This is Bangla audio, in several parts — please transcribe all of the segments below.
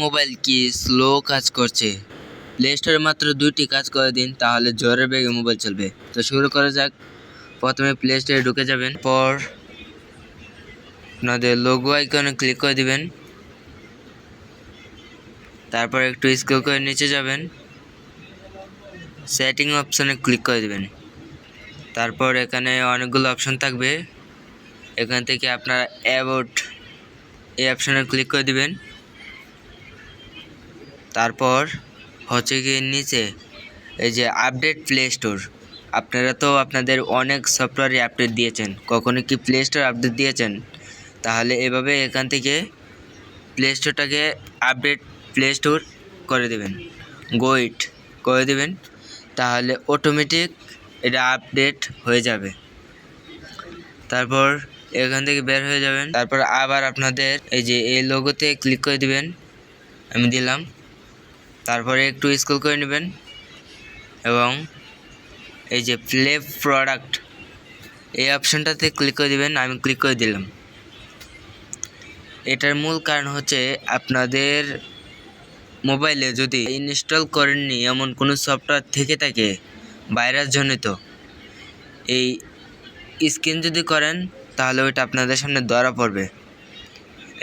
মোবাইল কি স্লো কাজ করছে? প্লে স্টোরে মাত্র 2টি কাজ করে দিন, তাহলে জোরের বেগে মোবাইল চলবে। তো শুরু করা যাক। প্রথমে প্লে স্টোরে ঢুকে যাবেন, পর আপনাদের লোগো আইকনে ক্লিক করে দিবেন, তারপর একটু স্ক্রল করে নিচে যাবেন, সেটিং অপশনে ক্লিক করে দিবেন। তারপর এখানে অনেকগুলো অপশন থাকবে, এখান থেকে আপনারা অ্যাবাউট এই অপশনে ক্লিক করে দিবেন। তারপর হচ্ছে কি নিচে এই যে আপডেট প্লে স্টোর, আপনারা তো আপনাদের অনেক সফটওয়্যারে আপডেট দিয়েছেন, কখনো কি প্লে স্টোর আপডেট দিয়েছেন? তাহলে এভাবে এখান থেকে প্লে স্টোরটাকে আপডেট প্লে স্টোর করে দেবেন, গোইট করে দেবেন, তাহলে অটোমেটিক এটা আপডেট হয়ে যাবে। তারপর এখান থেকে বের হয়ে যাবেন, তারপর আবার আপনাদের এই যে এই লোগোতে ক্লিক করে দিবেন, আমি দিলাম। তারপরে একটু স্ক্রল করে নেবেন এবং এই যে প্লে প্রোডাক্ট এই অপশনটাতে ক্লিক করে দিবেন, আমি ক্লিক করে দিলাম। এটার মূল কারণ হচ্ছে আপনাদের মোবাইলে যদি ইনস্টল করেননি এমন কোনো সফটওয়্যার থেকে থাকে ভাইরাস জনিত, এই স্ক্যান যদি করেন তাহলে ওইটা আপনাদের সামনে ধরা পড়বে।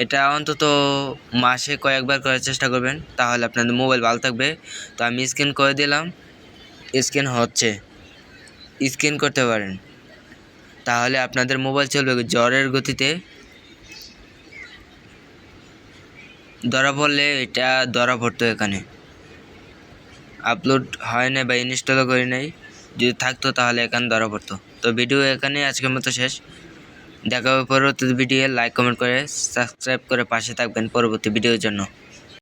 এটা অন্তত মাসে কয়েকবার করার চেষ্টা করবেন, তাহলে আপনাদের মোবাইল ভালো থাকবে। তো আমি স্ক্যান করে দিলাম, স্ক্যান হচ্ছে, স্ক্যান করতে পারেন, তাহলে আপনাদের মোবাইল চলবে জ্বরের গতিতে। ধরা পড়লে এটা ধরা পড়তো, এখানে আপলোড হয় না বা ইনস্টলও করি নাই, যদি থাকতো তাহলে এখানে ধরা পড়তো। তো ভিডিও এখানে আজকের মতো শেষ। দেখা হবে পরবর্তী ভিডিও। লাইক কমেন্ট করে সাবস্ক্রাইব করে পাশে থাকবেন পরবর্তী ভিডিওর জন্য।